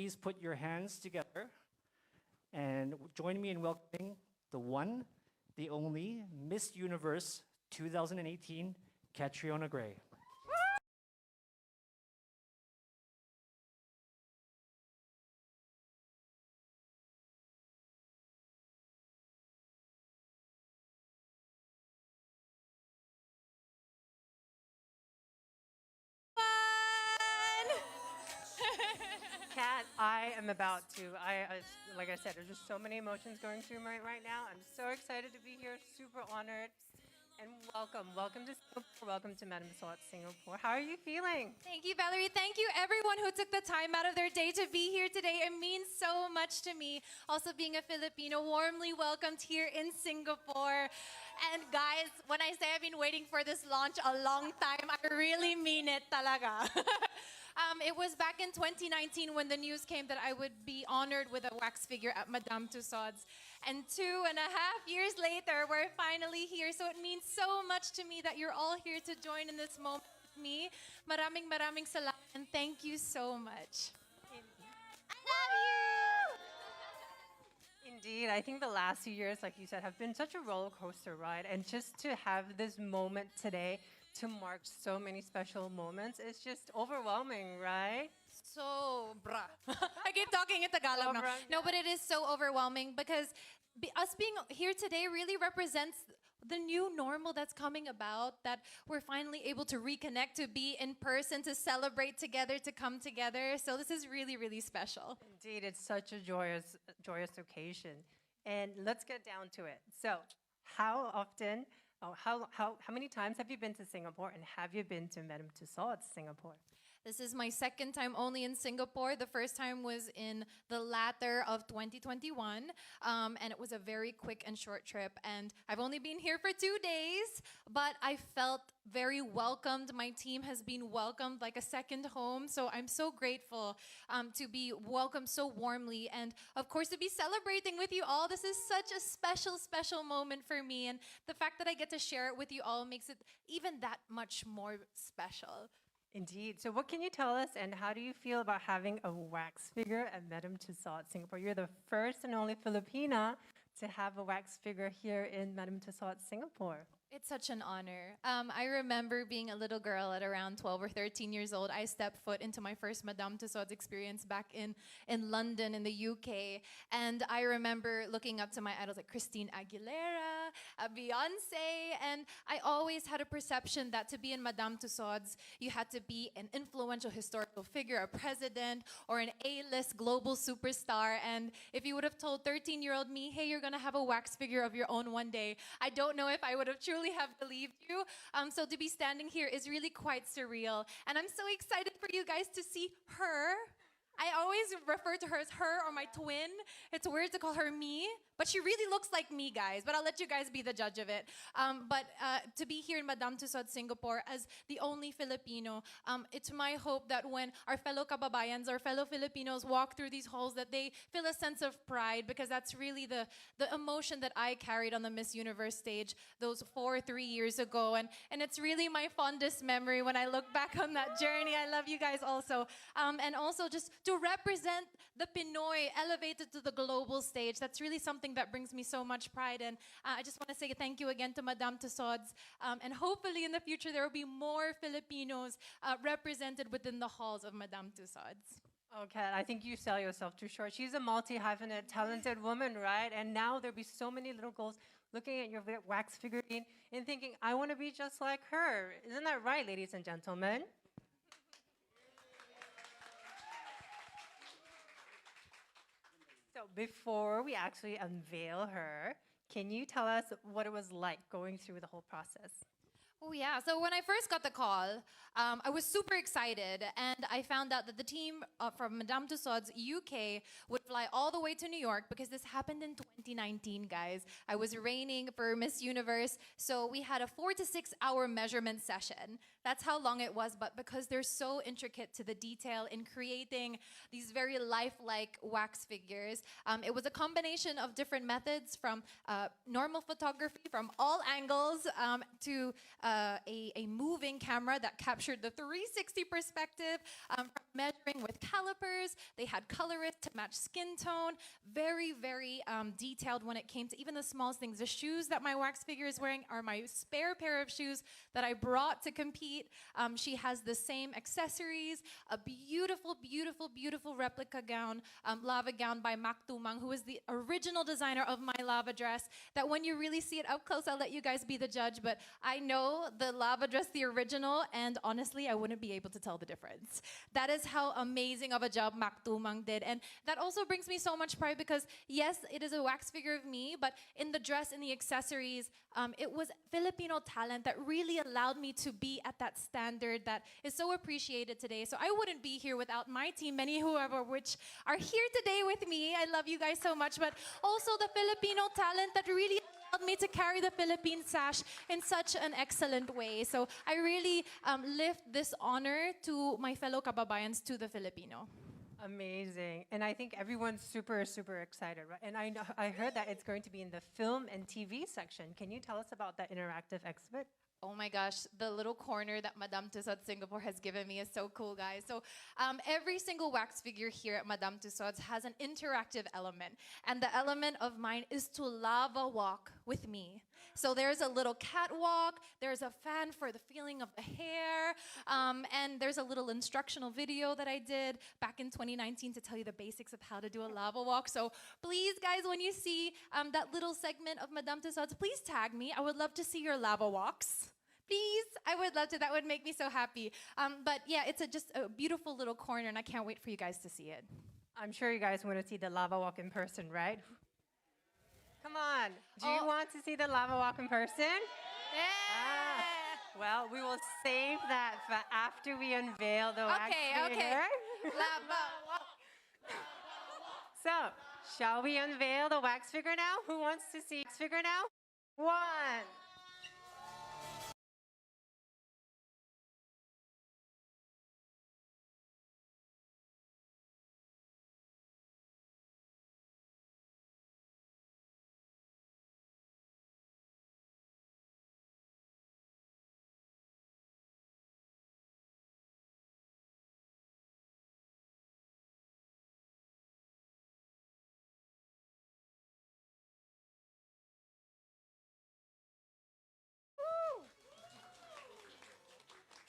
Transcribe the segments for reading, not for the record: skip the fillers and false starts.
please put your hands together and join me in welcoming the one, the only Miss Universe 2018, Catriona Gray. Kat, I am about to. Like I said, there's just so many emotions going through me right now. I'm so excited to be here, super honored, and welcome to Singapore. Welcome to Madame Tussauds Singapore. How are you feeling? Thank you, Valerie. Thank you, everyone who took the time out of their day to be here today. It means so much to me. Also, being a Filipino, warmly welcomed here in Singapore. And guys, when I say I've been waiting for this launch a long time, I really mean it talaga. It was back in 2019 when the news came that I would be honored with a wax figure at Madame Tussauds. And 2.5 years later, we're finally here. So it means so much to me that you're all here to join in this moment with me. Maraming salamat and thank you so much. I love you! Indeed, I think the last few years, like you said, have been such a roller coaster ride. And just to have this moment today, to mark so many special moments, it's just overwhelming, right? Sobra. I keep talking in Tagalog now. No, but it is so overwhelming because us being here today really represents the new normal that's coming about, that we're finally able to reconnect, to be in person, to celebrate together, to come together. So this is really, really special. Indeed, it's such a joyous occasion. And let's get down to it. So, how many times have you been to Singapore, and have you been to Madame Tussauds Singapore? This is my second time only in Singapore. The first time was in the latter of 2021, and it was a very quick and short trip. And I've only been here for 2 days, but I felt very welcomed. My team has been welcomed like a second home. So I'm so grateful to be welcomed so warmly, and of course to be celebrating with you all. This is such a special moment for me, and the fact that I get to share it with you all makes it even that much more special. Indeed. So what can you tell us, and how do you feel about having a wax figure at Madame Tussauds Singapore? You're the first and only Filipina to have a wax figure here in Madame Tussauds Singapore. It's such an honor. I remember being a little girl at around 12 or 13 years old. I stepped foot into my first Madame Tussauds experience back in London, in the UK. And I remember looking up to my idols like Christine Aguilera, Beyonce. And I always had a perception that to be in Madame Tussauds, you had to be an influential historical figure, a president, or an A-list global superstar. And if you would have told 13-year-old me, hey, you're gonna have a wax figure of your own one day, I don't know if I would have truly have believed you. So to be standing here is really quite surreal. And I'm so excited for you guys to see her. I always refer to her as her or my twin. It's weird to call her me, but she really looks like me, guys. But I'll let you guys be the judge of it. But to be here in Madame Tussauds Singapore as the only Filipino, it's my hope that when our fellow kababayans, our fellow Filipinos walk through these halls, that they feel a sense of pride, because that's really the emotion that I carried on the Miss Universe stage those 3 years ago. And it's really my fondest memory when I look back on that journey. I love you guys also. And also just to represent the Pinoy elevated to the global stage. That's really something that brings me so much pride. And I just want to say thank you again to Madame Tussauds. And hopefully in the future, there will be more Filipinos represented within the halls of Madame Tussauds. Okay, I think you sell yourself too short. She's a multi-hyphenate, talented woman, right? And now there'll be so many little girls looking at your wax figurine and thinking, I want to be just like her. Isn't that right, ladies and gentlemen? So before we actually unveil her, can you tell us what it was like going through the whole process? Oh yeah, so when I first got the call, I was super excited, and I found out that the team from Madame Tussauds UK would fly all the way to New York, because this happened in 2019, guys. I was reigning for Miss Universe, so we had a 4 to 6 hour measurement session. That's how long it was, but because they're so intricate to the detail in creating these very lifelike wax figures, it was a combination of different methods, from normal photography from all angles to a moving camera that captured the 360 perspective, from measuring with calipers. They had colorists to match skin tone. Very, very detailed when it came to even the smallest things. The shoes that my wax figure is wearing are my spare pair of shoes that I brought to compete. She has the same accessories, a beautiful, beautiful, beautiful replica gown, lava gown by Mang, who is the original designer of my lava dress, that when you really see it up close, I'll let you guys be the judge, but I know the lava dress, the original, and honestly, I wouldn't be able to tell the difference. That is how amazing of a job Mang did, and that also brings me so much pride because, yes, it is a wax figure of me, but in the dress and the accessories, it was Filipino talent that really allowed me to be at that standard that is so appreciated today. So I wouldn't be here without my team, many whoever which are here today with me. I love you guys so much, but also the Filipino talent that really allowed me to carry the Philippine sash in such an excellent way. So I really lift this honor to my fellow kababayans, to the Filipino. Amazing. And I think everyone's super, super excited, right? And I heard that it's going to be in the film and TV section. Can you tell us about that interactive exhibit? Oh my gosh, the little corner that Madame Tussauds Singapore has given me is so cool, guys. So every single wax figure here at Madame Tussauds has an interactive element. And the element of mine is to lava walk with me. So there's a little catwalk, there's a fan for the feeling of the hair, and there's a little instructional video that I did back in 2019 to tell you the basics of how to do a lava walk. So please, guys, when you see that little segment of Madame Tussauds, please tag me. I would love to see your lava walks. Please, I would love to. That would make me so happy. But yeah, it's just a beautiful little corner, and I can't wait for you guys to see it. I'm sure you guys want to see the lava walk in person, right? Come on. Do you want to see the lava walk in person? Yeah. Well, we will save that for after we unveil the wax figure. Okay. Lava walk. So, shall we unveil the wax figure now? Who wants to see wax figure now? 1.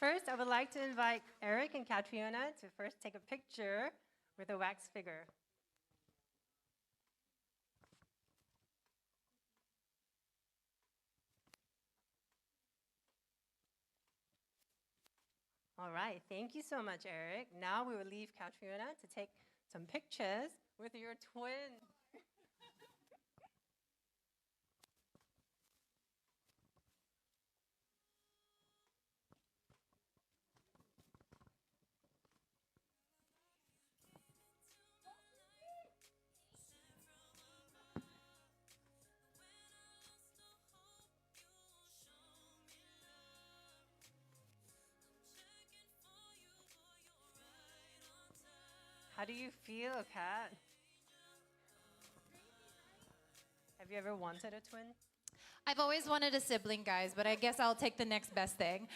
First, I would like to invite Eric and Catriona to first take a picture with a wax figure. All right, thank you so much, Eric. Now we will leave Catriona to take some pictures with your twin. How do you feel, Kat? Have you ever wanted a twin? I've always wanted a sibling, guys, but I guess I'll take the next best thing.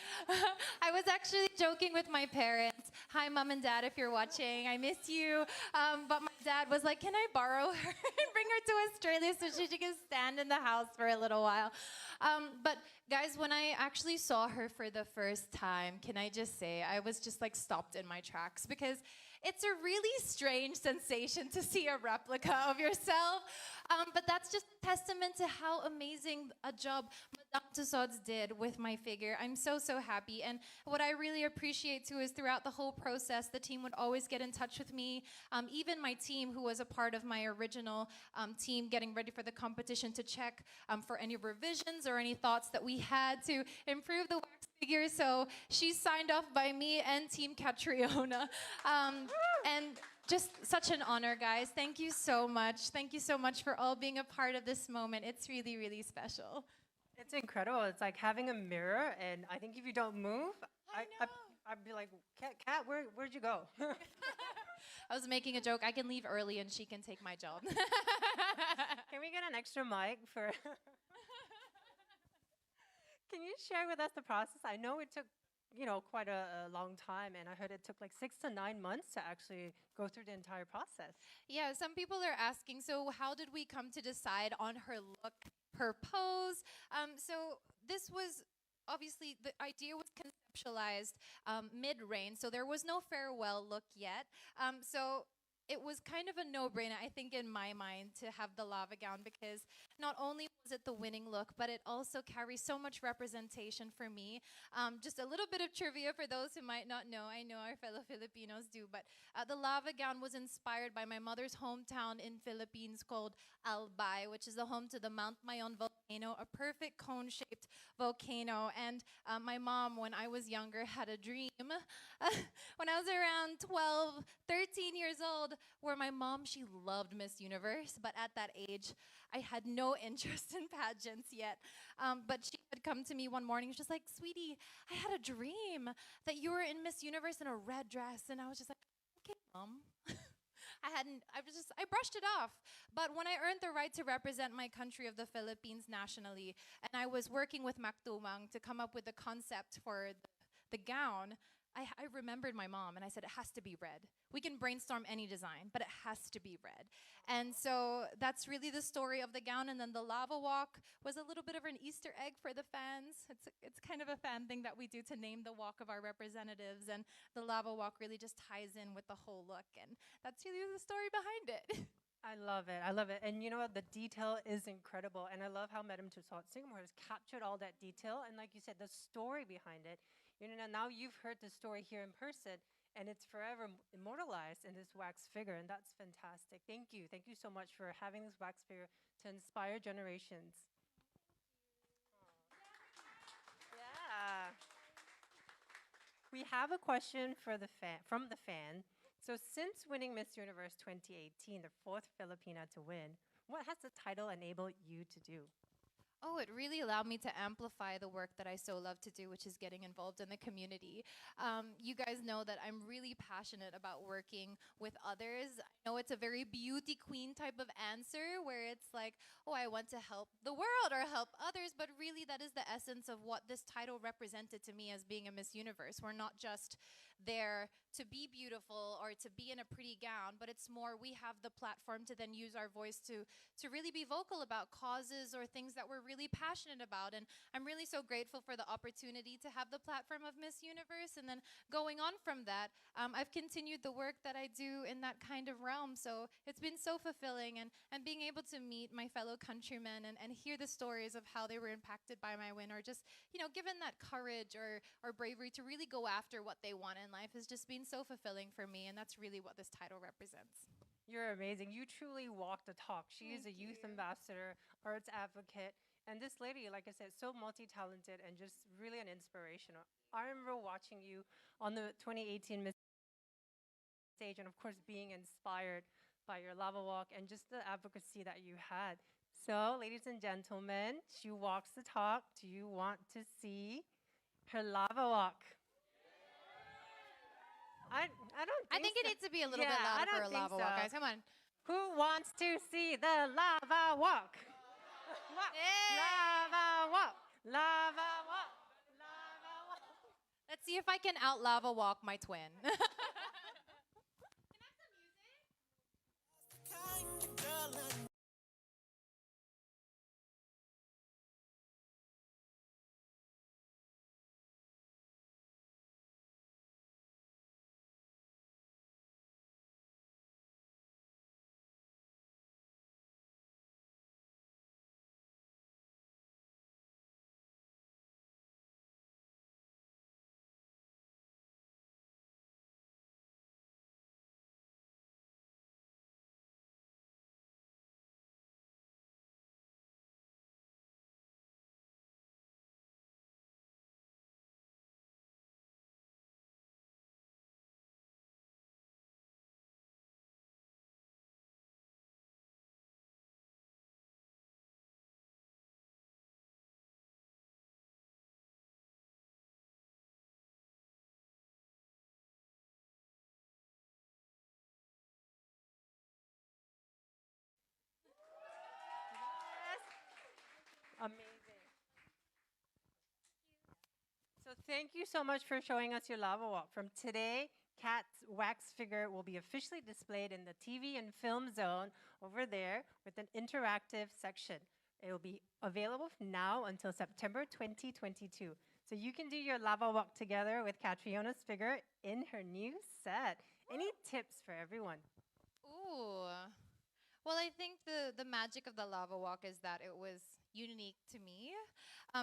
I was actually joking with my parents. Hi, Mom and Dad, if you're watching. I miss you. But my dad was like, can I borrow her and bring her to Australia so she can stand in the house for a little while? But guys, when I actually saw her for the first time, can I just say, I was just like stopped in my tracks because it's a really strange sensation to see a replica of yourself. But that's just a testament to how amazing a job Madame Tussauds did with my figure. I'm so, so happy. And what I really appreciate too is throughout the whole process, the team would always get in touch with me. Even my team, who was a part of my original team getting ready for the competition, to check for any revisions or any thoughts that we had to improve the wax figure. So she's signed off by me and Team Catriona. And just such an honor, guys. Thank you so much. Thank you so much for all being a part of this moment. It's really, really special. It's incredible. It's like having a mirror, and I think if you don't move, I'd be like, Kat, where'd you go? I was making a joke. I can leave early and she can take my job. Can we get an extra mic for... Can you share with us the process? I know it took, quite a long time, and I heard it took like 6 to 9 months to actually go through the entire process. Yeah, some people are asking, so how did we come to decide on her look, her pose? So this was obviously the idea was conceptualized mid-rain, so there was no farewell look yet. So it was kind of a no-brainer, I think, in my mind, to have the lava gown because not only was it the winning look, but it also carries so much representation for me. Just a little bit of trivia for those who might not know. I know our fellow Filipinos do, but the lava gown was inspired by my mother's hometown in Philippines called Albay, which is the home to the Mount Mayon volcano, a perfect cone-shaped volcano. And my mom, when I was younger, had a dream when I was around 12, 13 years old, where my mom, she loved Miss Universe, but at that age, I had no interest in pageants yet. But she had come to me one morning, she's just like, sweetie, I had a dream that you were in Miss Universe in a red dress. And I was just like, okay, mom. I brushed it off. But when I earned the right to represent my country of the Philippines nationally, and I was working with Mactumang to come up with the concept for the gown, I remembered my mom and I said, it has to be red. We can brainstorm any design, but it has to be red. And so that's really the story of the gown. And then the lava walk was a little bit of an Easter egg for the fans. It's kind of a fan thing that we do to name the walk of our representatives. And the lava walk really just ties in with the whole look. And that's really the story behind it. I love it. I love it. And you know what? The detail is incredible. And I love how Madame Tussauds Singapore has captured all that detail. And like you said, the story behind it. Now you've heard the story here in person, and it's forever immortalized in this wax figure. And that's fantastic. Thank you. Thank you so much for having this wax figure to inspire generations. Yeah. We have a question for from the fan. So, since winning Miss Universe 2018, the fourth Filipina to win, what has the title enabled you to do? Oh, it really allowed me to amplify the work that I so love to do, which is getting involved in the community. You guys know that I'm really passionate about working with others. I know it's a very beauty queen type of answer where it's like, oh, I want to help the world or help others, but really that is the essence of what this title represented to me as being a Miss Universe. We're not just there to be beautiful or to be in a pretty gown, but it's more we have the platform to then use our voice to really be vocal about causes or things that we're really passionate about. And I'm really so grateful for the opportunity to have the platform of Miss Universe. And then going on from that, I've continued the work that I do in that kind of realm. So it's been so fulfilling, and being able to meet my fellow countrymen and hear the stories of how they were impacted by my win, or just, given that courage or bravery to really go after what they want in life has just been so fulfilling for me. And that's really what this title represents. You're amazing. You truly walk the talk. She is a Thank youth you. ambassador, arts advocate, and this lady, like I said, so multi-talented and just really an inspiration. I remember watching you on the 2018 Miss stage, and of course being inspired by your lava walk and just the advocacy that you had. So, ladies and gentlemen, she walks the talk. Do you want to see her lava walk? I don't I think think it so. needs to be a little bit Yeah, I louder for don't a think lava walk, so. guys. Come on. Who wants to see the lava walk? Yay! Lava walk, lava walk, lava walk. Let's see if I can out lava walk my twin. Yes. Amazing. Well, thank you so much for showing us your lava walk. From today, Kat's wax figure will be officially displayed in the TV and film zone over there with an interactive section. It will be available from now until September 2022. So you can do your lava walk together with Catriona's figure in her new set. Any tips for everyone? Ooh. Well, I think the magic of the lava walk is that it was unique to me,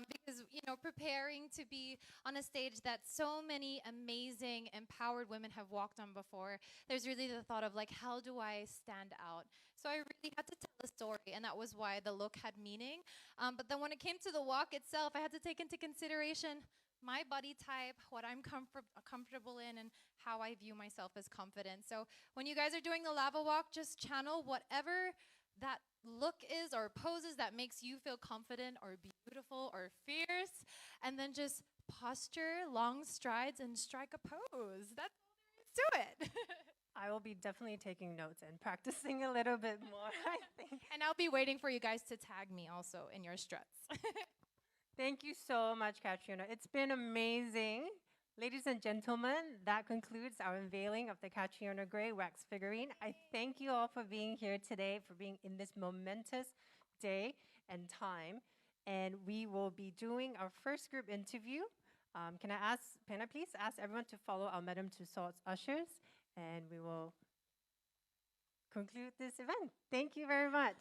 because preparing to be on a stage that so many amazing, empowered women have walked on before. There's really the thought of like, how do I stand out? So I really had to tell a story, and that was why the look had meaning. But then when it came to the walk itself, I had to take into consideration my body type, what I'm comfortable in, and how I view myself as confident. So when you guys are doing the lava walk, just channel whatever that look is or poses that makes you feel confident or beautiful or fierce, and then just posture, long strides, and strike a pose. That's all there is to it. I will be definitely taking notes and practicing a little bit more, I think. And I'll be waiting for you guys to tag me also in your struts. Thank you so much, Catriona. It's been amazing. Ladies and gentlemen, that concludes our unveiling of the Catriona Gray wax figurine. I thank you all for being here today, for being in this momentous day and time. And we will be doing our first group interview. Can I please ask everyone to follow our Madame Tussauds ushers, and we will conclude this event. Thank you very much.